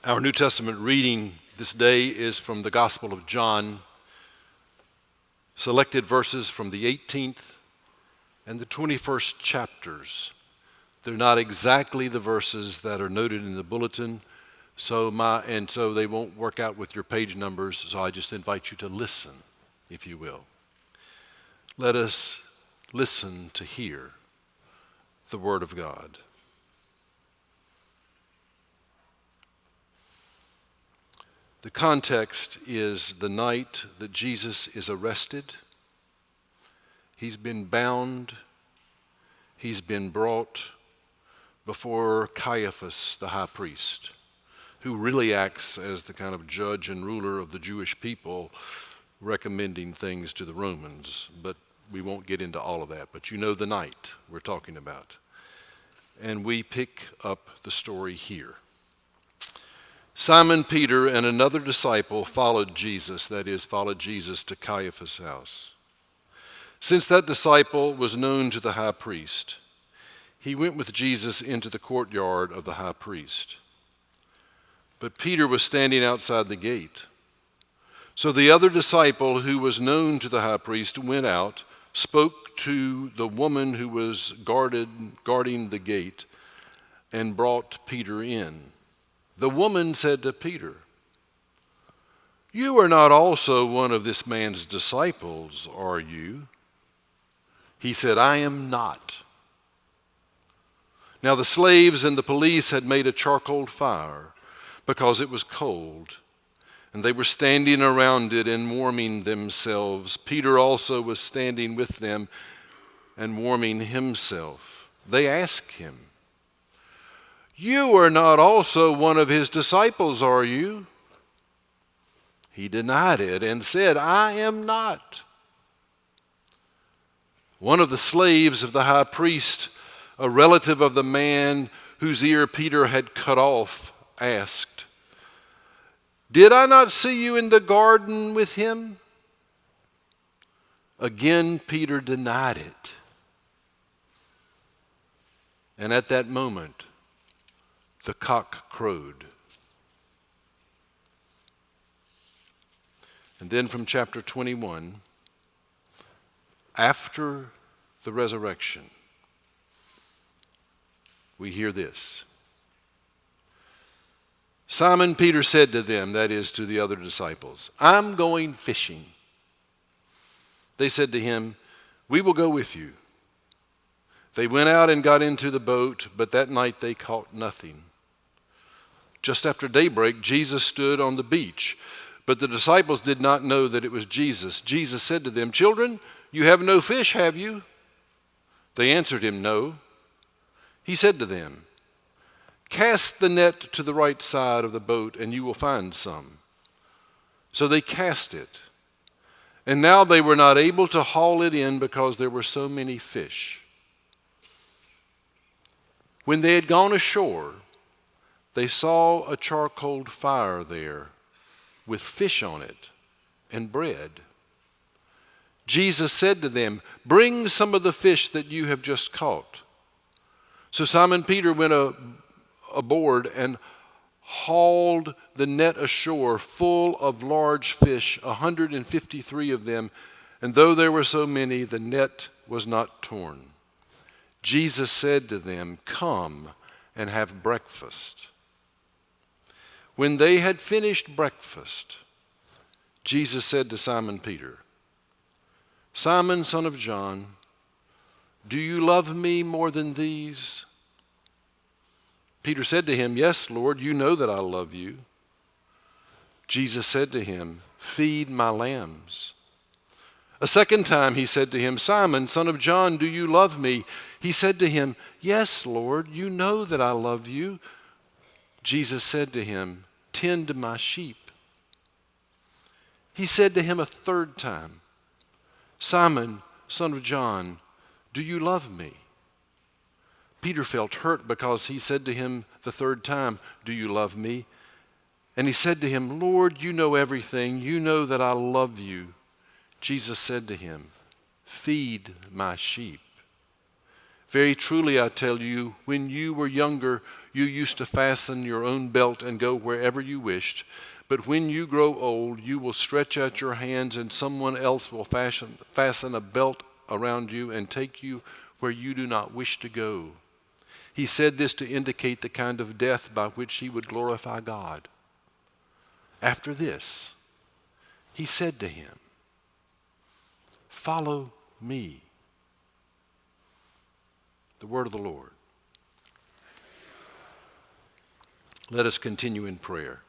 Our New Testament reading this day is from the Gospel of John, selected verses from the 18th and the 21st chapters. They're not exactly the verses that are noted in the bulletin, so they won't work out with your page numbers, so I just invite you to listen, if you will. Let us listen to hear the Word of God. The context is the night that Jesus is arrested. He's been bound. He's been brought before Caiaphas, the high priest, who really acts as the kind of judge and ruler of the Jewish people, recommending things to the Romans. But we won't get into all of that. But you know the night we're talking about. And we pick up the story here. Simon Peter and another disciple followed Jesus, that is, followed Jesus to Caiaphas' house. Since that disciple was known to the high priest, he went with Jesus into the courtyard of the high priest. But Peter was standing outside the gate. So the other disciple, who was known to the high priest, went out, spoke to the woman who was guarding the gate, and brought Peter in. The woman said to Peter, "You are not also one of this man's disciples, are you?" He said, "I am not." Now the slaves and the police had made a charcoal fire because it was cold, and they were standing around it and warming themselves. Peter also was standing with them and warming himself. They asked him, "You are not also one of his disciples, are you?" He denied it and said, "I am not." One of the slaves of the high priest, a relative of the man whose ear Peter had cut off, asked, "Did I not see you in the garden with him?" Again, Peter denied it. And at that moment, the cock crowed. And then from chapter 21, after the resurrection, we hear this. Simon Peter said to them, that is, to the other disciples, "I'm going fishing." They said to him, "We will go with you." They went out and got into the boat, but that night they caught nothing. Just after daybreak, Jesus stood on the beach, but the disciples did not know that it was Jesus. Jesus said to them, "Children, you have no fish, have you?" They answered him, "No." He said to them, "Cast the net to the right side of the boat, and you will find some." So they cast it, and now they were not able to haul it in because there were so many fish. When they had gone ashore, they saw a charcoal fire there with fish on it and bread. Jesus said to them, "Bring some of the fish that you have just caught." So Simon Peter went aboard and hauled the net ashore full of large fish, 153 of them, and though there were so many, the net was not torn. Jesus said to them, "Come and have breakfast." When they had finished breakfast, Jesus said to Simon Peter, "Simon, son of John, do you love me more than these?" Peter said to him, "Yes, Lord, you know that I love you." Jesus said to him, "Feed my lambs." A second time he said to him, "Simon, son of John, do you love me?" He said to him, "Yes, Lord, you know that I love you." Jesus said to him, "Tend my sheep." He said to him a third time, "Simon, son of John, do you love me?" Peter felt hurt because he said to him the third time, "Do you love me?" And he said to him, "Lord, you know everything. You know that I love you." Jesus said to him, "Feed my sheep. Very truly I tell you, when you were younger, you used to fasten your own belt and go wherever you wished. But when you grow old, you will stretch out your hands and someone else will fasten a belt around you and take you where you do not wish to go. He said this to indicate the kind of death by which he would glorify God. After this, he said to him, "Follow me." The word of the Lord. Let us continue in prayer.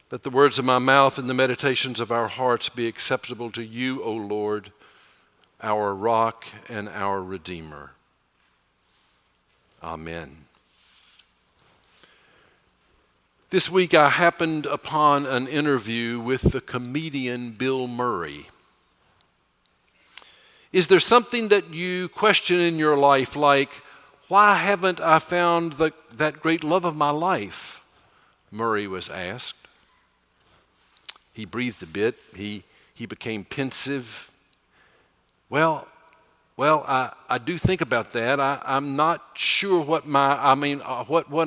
Let the words of my mouth and the meditations of our hearts be acceptable to you, O Lord, our rock and our Redeemer. Amen. This week I happened upon an interview with the comedian Bill Murray. Is there something that you question in your life, like, why haven't I found that great love of my life? Murray was asked. He breathed a bit. He became pensive. Well, I do think about that. I'm not sure what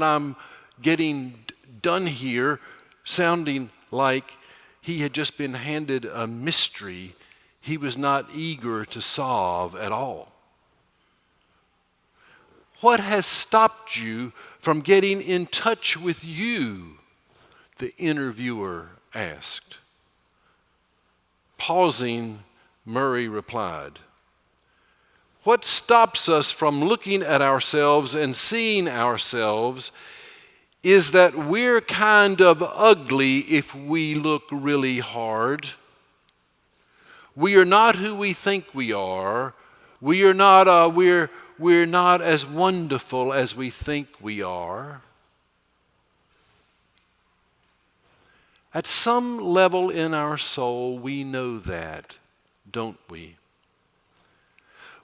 I'm getting done here, sounding like he had just been handed a mystery he was not eager to solve at all. What has stopped you from getting in touch with you? The interviewer asked. Pausing, Murray replied, "What stops us from looking at ourselves and seeing ourselves is that we're kind of ugly if we look really hard. We are not who we think we are. We're not as wonderful as we think we are." At some level in our soul, we know that, don't we?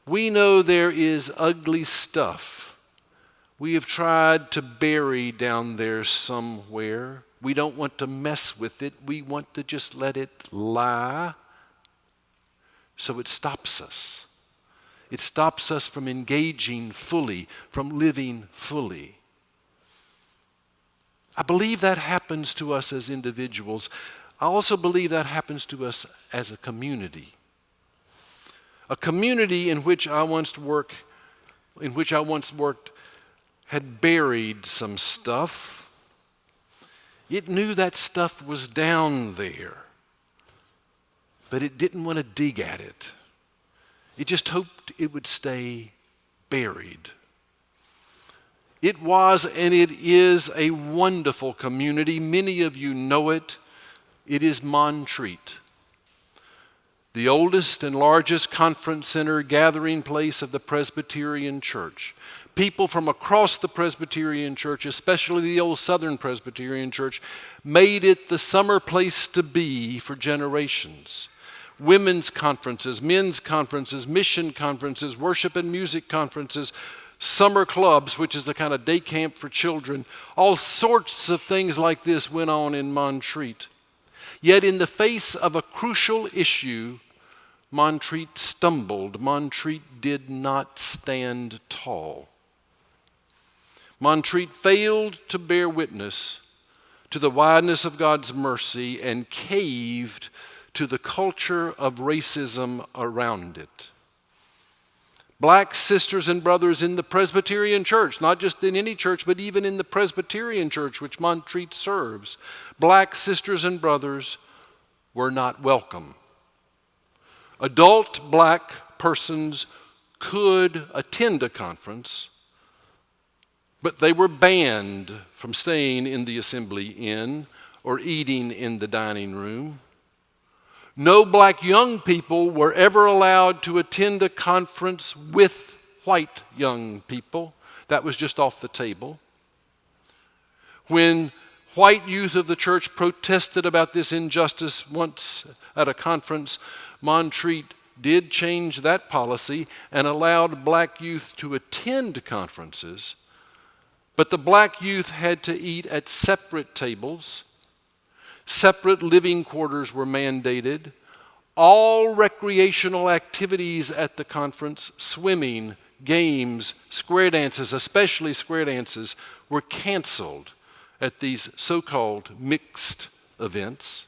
We know there is ugly stuff we have tried to bury down there somewhere. We don't want to mess with it. We want to just let it lie. So it stops us. It stops us from engaging fully, from living fully. I believe that happens to us as individuals. I also believe that happens to us as a community. A community in which I once worked had buried some stuff. It knew that stuff was down there, but it didn't want to dig at it. It just hoped it would stay buried. It was and it is a wonderful community. Many of you know it. It is Montreat, the oldest and largest conference center gathering place of the Presbyterian Church. People from across the Presbyterian Church, especially the old Southern Presbyterian Church, made it the summer place to be for generations. Women's conferences, men's conferences, mission conferences, worship and music conferences, summer clubs, which is a kind of day camp for children. All sorts of things like this went on in Montreat. Yet in the face of a crucial issue, Montreat stumbled. Montreat did not stand tall. Montreat failed to bear witness to the wideness of God's mercy and caved to the culture of racism around it. Black sisters and brothers in the Presbyterian Church, not just in any church, but even in the Presbyterian Church, which Montreat serves, black sisters and brothers were not welcome. Adult black persons could attend a conference, but they were banned from staying in the assembly inn or eating in the dining room. No black young people were ever allowed to attend a conference with white young people. That was just off the table. When white youth of the church protested about this injustice once at a conference, Montreat did change that policy and allowed black youth to attend conferences, but the black youth had to eat at separate tables. Separate living quarters were mandated. All recreational activities at the conference, swimming, games, square dances, especially square dances, were canceled at these so-called mixed events.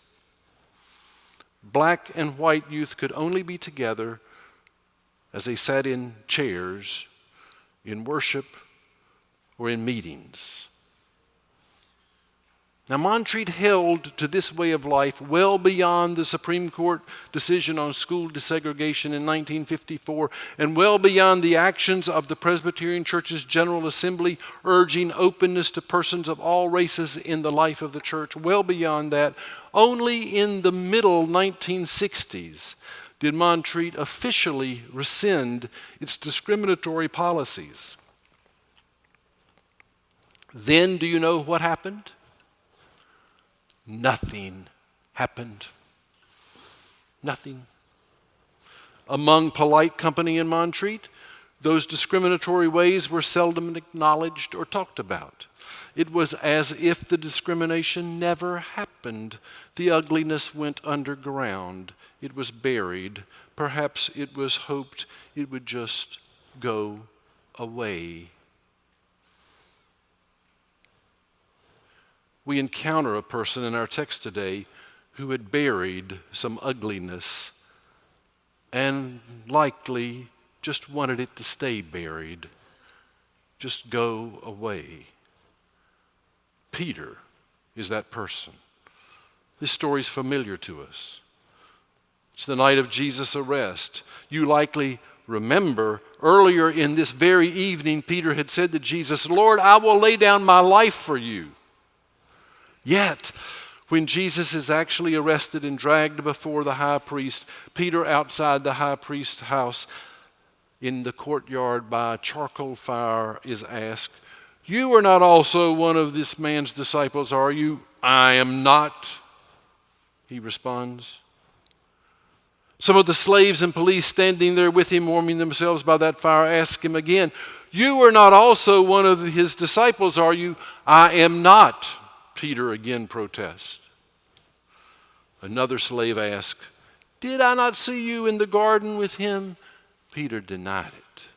Black and white youth could only be together as they sat in chairs in worship or in meetings. Now, Montreat held to this way of life well beyond the Supreme Court decision on school desegregation in 1954 and well beyond the actions of the Presbyterian Church's General Assembly urging openness to persons of all races in the life of the church. Well beyond that, only in the middle 1960s did Montreat officially rescind its discriminatory policies. Then, do you know what happened? Nothing happened. Nothing. Among polite company in Montreat, those discriminatory ways were seldom acknowledged or talked about. It was as if the discrimination never happened. The ugliness went underground. It was buried. Perhaps it was hoped it would just go away. We encounter a person in our text today who had buried some ugliness and likely just wanted it to stay buried, just go away. Peter is that person. This story is familiar to us. It's the night of Jesus' arrest. You likely remember earlier in this very evening, Peter had said to Jesus, "Lord, I will lay down my life for you." Yet, when Jesus is actually arrested and dragged before the high priest, Peter outside the high priest's house in the courtyard by a charcoal fire is asked, "You are not also one of this man's disciples, are you?" "I am not," he responds. Some of the slaves and police standing there with him, warming themselves by that fire, ask him again, "You are not also one of his disciples, are you?" "I am not," Peter again protests. Another slave asks, "Did I not see you in the garden with him?" Peter denied it.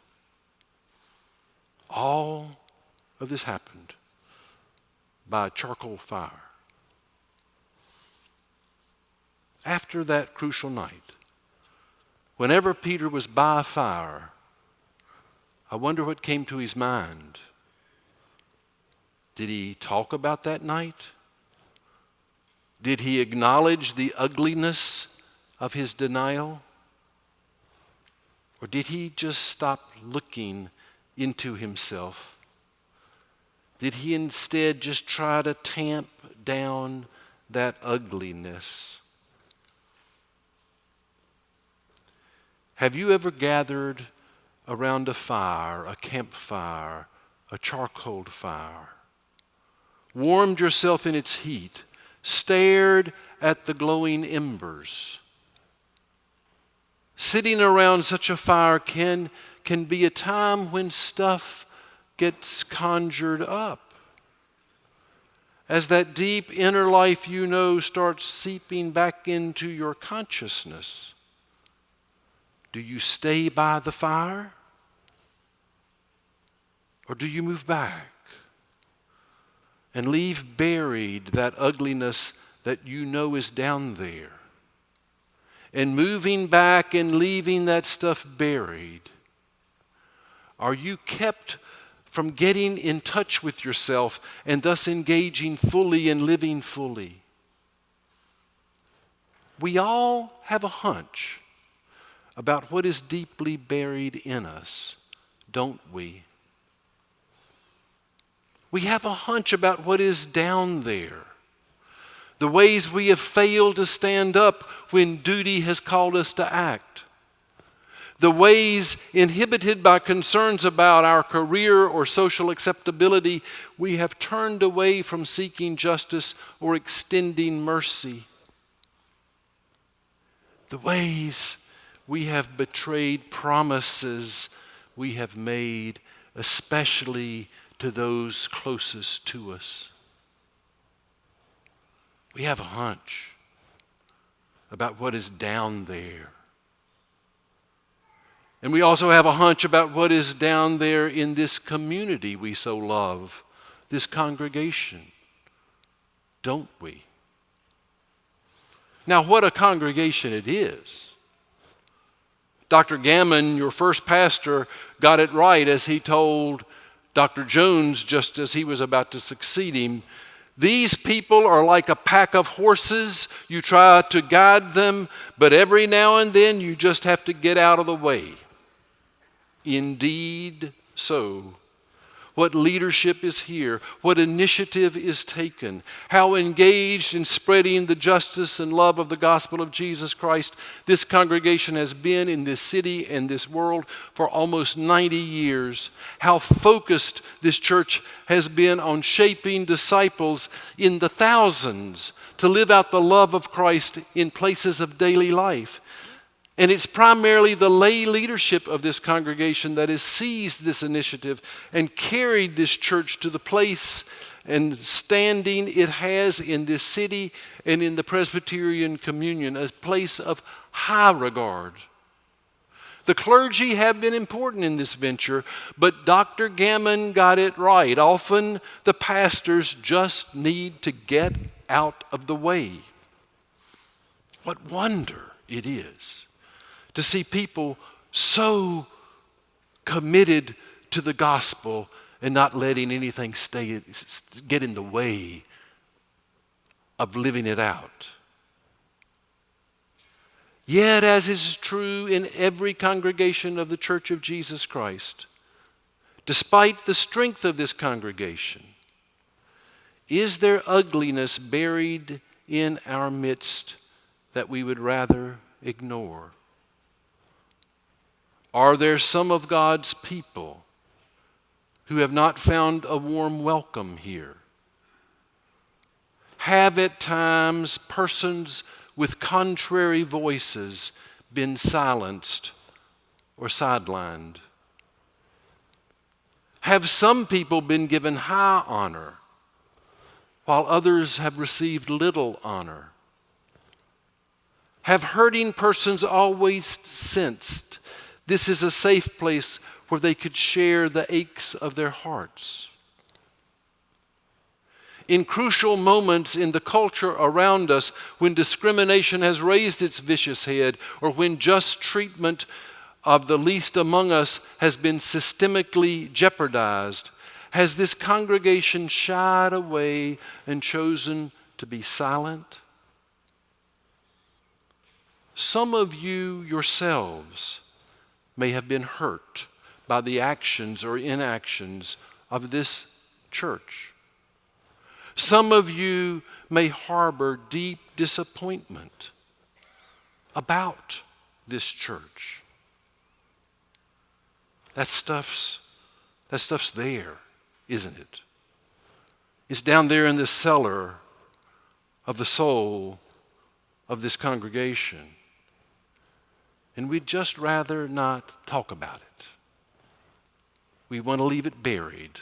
All of this happened by a charcoal fire. After that crucial night, whenever Peter was by a fire, I wonder what came to his mind. Did he talk about that night? Did he acknowledge the ugliness of his denial? Or did he just stop looking into himself? Did he instead just try to tamp down that ugliness? Have you ever gathered around a fire, a campfire, a charcoal fire, warmed yourself in its heat, stared at the glowing embers? Sitting around such a fire can be a time when stuff gets conjured up. As that deep inner life you know starts seeping back into your consciousness. Do you stay by the fire? Or do you move back and leave buried that ugliness that you know is down there? And moving back and leaving that stuff buried, are you kept from getting in touch with yourself and thus engaging fully and living fully? We all have a hunch about what is deeply buried in us, don't we? We have a hunch about what is down there. The ways we have failed to stand up when duty has called us to act. The ways inhibited by concerns about our career or social acceptability, we have turned away from seeking justice or extending mercy. The ways we have betrayed promises we have made, especially to those closest to us. We have a hunch about what is down there. And we also have a hunch about what is down there in this community we so love, this congregation, don't we? Now, what a congregation it is. Dr. Gammon, your first pastor, got it right as he told Dr. Jones just as he was about to succeed him. These people are like a pack of horses. You try to guide them, but every now and then you just have to get out of the way. Indeed so. What leadership is here, what initiative is taken, how engaged in spreading the justice and love of the gospel of Jesus Christ this congregation has been in this city and this world for almost 90 years, how focused this church has been on shaping disciples in the thousands to live out the love of Christ in places of daily life. And it's primarily the lay leadership of this congregation that has seized this initiative and carried this church to the place and standing it has in this city and in the Presbyterian communion, a place of high regard. The clergy have been important in this venture, but Dr. Gammon got it right. Often the pastors just need to get out of the way. What wonder it is to see people so committed to the gospel and not letting anything get in the way of living it out. Yet, as is true in every congregation of the Church of Jesus Christ, despite the strength of this congregation, is there ugliness buried in our midst that we would rather ignore? Are there some of God's people who have not found a warm welcome here? Have at times persons with contrary voices been silenced or sidelined? Have some people been given high honor while others have received little honor? Have hurting persons always sensed this is a safe place where they could share the aches of their hearts? In crucial moments in the culture around us, when discrimination has raised its vicious head, or when just treatment of the least among us has been systemically jeopardized, has this congregation shied away and chosen to be silent? Some of you yourselves may have been hurt by the actions or inactions of this church. Some of you may harbor deep disappointment about this church. That stuff's there, isn't it? It's down there in the cellar of the soul of this congregation. And we'd just rather not talk about it. We want to leave it buried.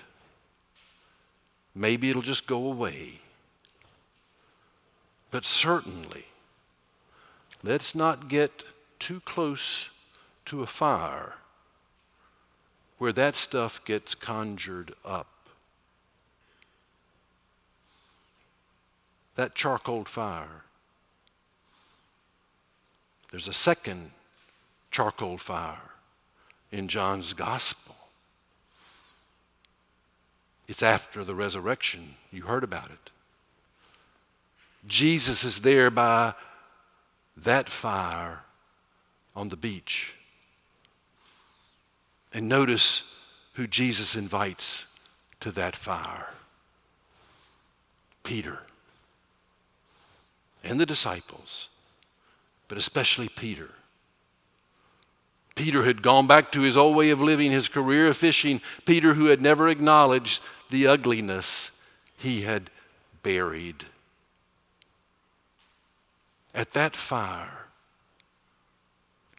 Maybe it'll just go away. But certainly, let's not get too close to a fire where that stuff gets conjured up. That charcoal fire. There's a second charcoal fire in John's gospel. It's after the resurrection. You heard about it. Jesus is there by that fire on the beach. And notice who Jesus invites to that fire. Peter and the disciples, but especially Peter. Peter had gone back to his old way of living, his career of fishing. Peter, who had never acknowledged the ugliness he had buried. At that fire,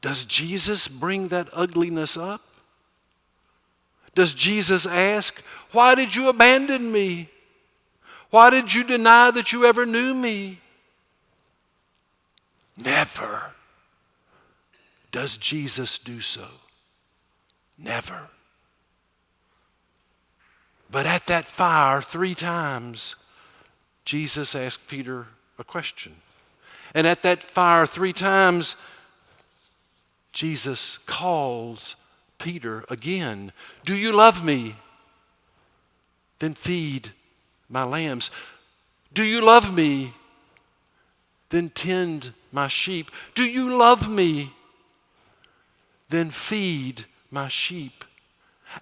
does Jesus bring that ugliness up? Does Jesus ask, "Why did you abandon me? Why did you deny that you ever knew me?" Never does Jesus do so. Never. But at that fire 3 times, Jesus asked Peter a question. And at that fire 3 times, Jesus calls Peter again. Do you love me? Then feed my lambs. Do you love me? Then tend my sheep. Do you love me? Then feed my sheep.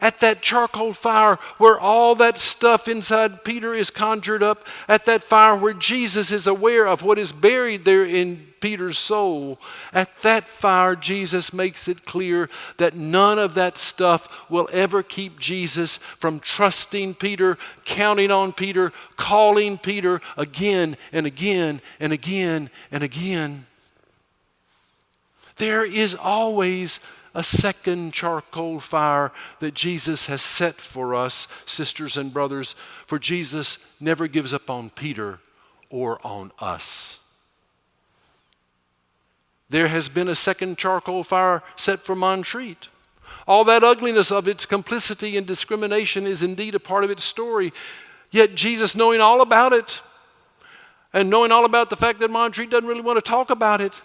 At that charcoal fire where all that stuff inside Peter is conjured up, at that fire where Jesus is aware of what is buried there in Peter's soul, at that fire Jesus makes it clear that none of that stuff will ever keep Jesus from trusting Peter, counting on Peter, calling Peter again and again and again and again. There is always a second charcoal fire that Jesus has set for us, sisters and brothers, for Jesus never gives up on Peter or on us. There has been a second charcoal fire set for Montreat. All that ugliness of its complicity and discrimination is indeed a part of its story. Yet Jesus, knowing all about it, and knowing all about the fact that Montreat doesn't really want to talk about it,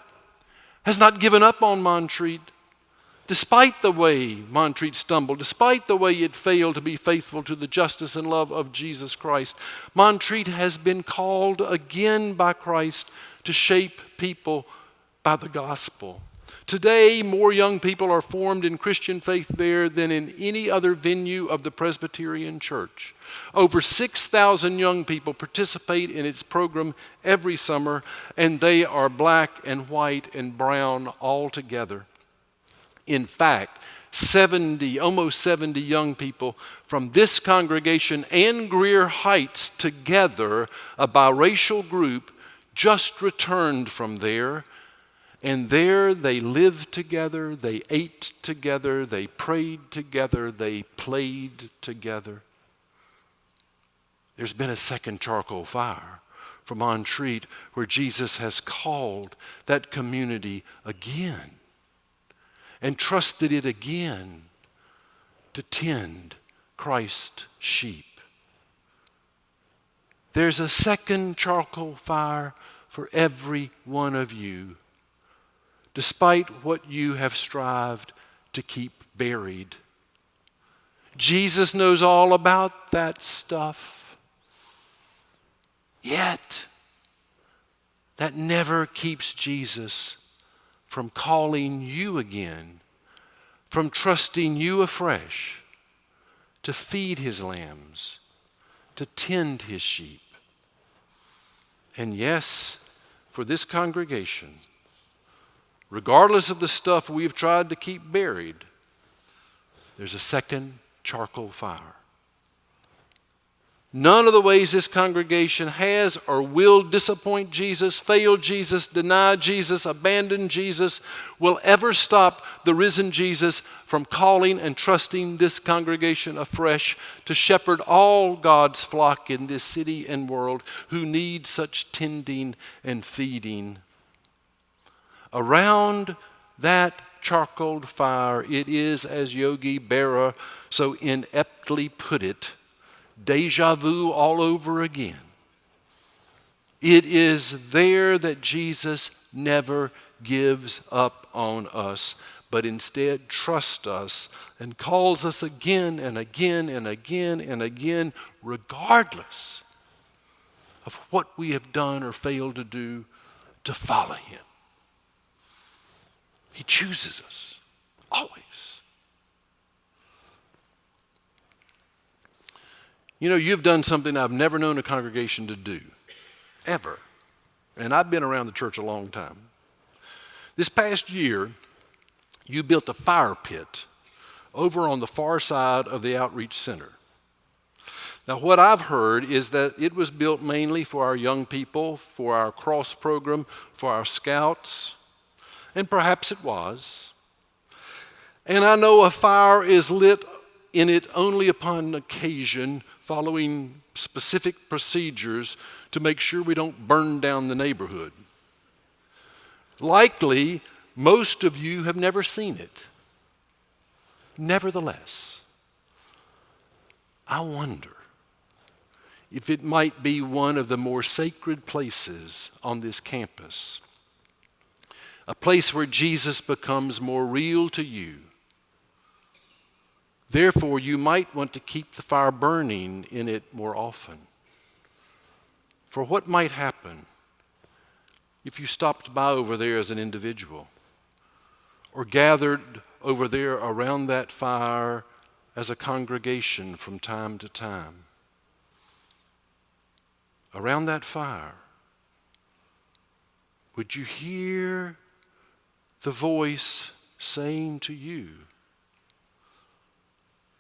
has not given up on Montreat. Despite the way Montreat stumbled, despite the way it failed to be faithful to the justice and love of Jesus Christ, Montreat has been called again by Christ to shape people by the gospel. Today, more young people are formed in Christian faith there than in any other venue of the Presbyterian Church. Over 6,000 young people participate in its program every summer, and they are black and white and brown all together. In fact, almost 70 young people from this congregation and Greer Heights together, a biracial group, just returned from there. And there they lived together, they ate together, they prayed together, they played together. There's been a second charcoal fire from Montreat where Jesus has called that community again and trusted it again to tend Christ's sheep. There's a second charcoal fire for every one of you, despite what you have strived to keep buried. Jesus knows all about that stuff. Yet, that never keeps Jesus from calling you again, from trusting you afresh to feed his lambs, to tend his sheep. And yes, for this congregation, regardless of the stuff we've tried to keep buried, there's a second charcoal fire. None of the ways this congregation has or will disappoint Jesus, fail Jesus, deny Jesus, abandon Jesus, will ever stop the risen Jesus from calling and trusting this congregation afresh to shepherd all God's flock in this city and world who need such tending and feeding. Around that charcoal fire, it is, as Yogi Berra so ineptly put it, Deja vu all over again. It is there that Jesus never gives up on us, but instead trusts us and calls us again and again and again and again, regardless of what we have done or failed to do, to follow him. He chooses us, always. You know, you've done something I've never known a congregation to do, ever. And I've been around the church a long time. This past year, you built a fire pit over on the far side of the outreach center. Now, what I've heard is that it was built mainly for our young people, for our cross program, for our scouts, and perhaps it was. And I know a fire is lit in it only upon occasion, following specific procedures to make sure we don't burn down the neighborhood. Likely, most of you have never seen it. Nevertheless, I wonder if it might be one of the more sacred places on this campus, a place where Jesus becomes more real to you. Therefore, you might want to keep the fire burning in it more often. For what might happen if you stopped by over there as an individual, or gathered over there around that fire as a congregation from time to time? Around that fire, would you hear the voice saying to you,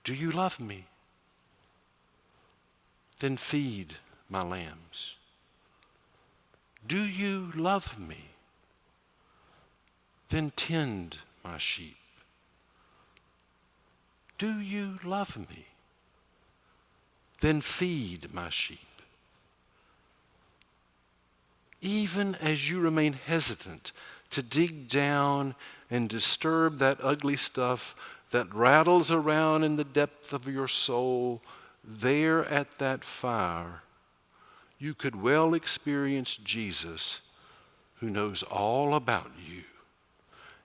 "Do you love me? Then feed my lambs. Do you love me? Then tend my sheep. Do you love me? Then feed my sheep." Even as you remain hesitant to dig down and disturb that ugly stuff that rattles around in the depth of your soul, there at that fire, you could well experience Jesus, who knows all about you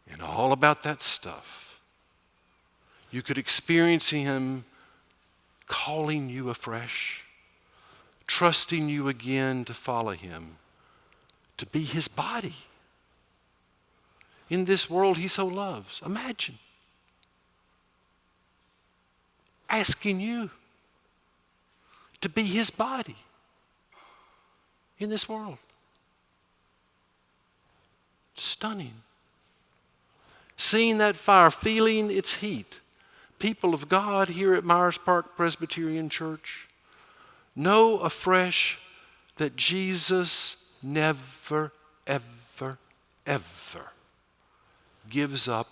and all about that stuff. You could experience him calling you afresh, trusting you again to follow him, to be his body in this world he so loves. Imagine asking you to be his body in this world. Stunning. Seeing that fire, feeling its heat. People of God here at Myers Park Presbyterian Church, know afresh that Jesus never, ever, ever gives up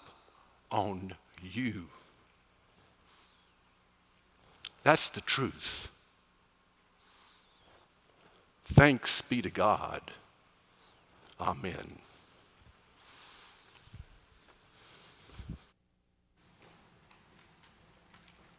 on you. That's the truth. Thanks be to God. Amen.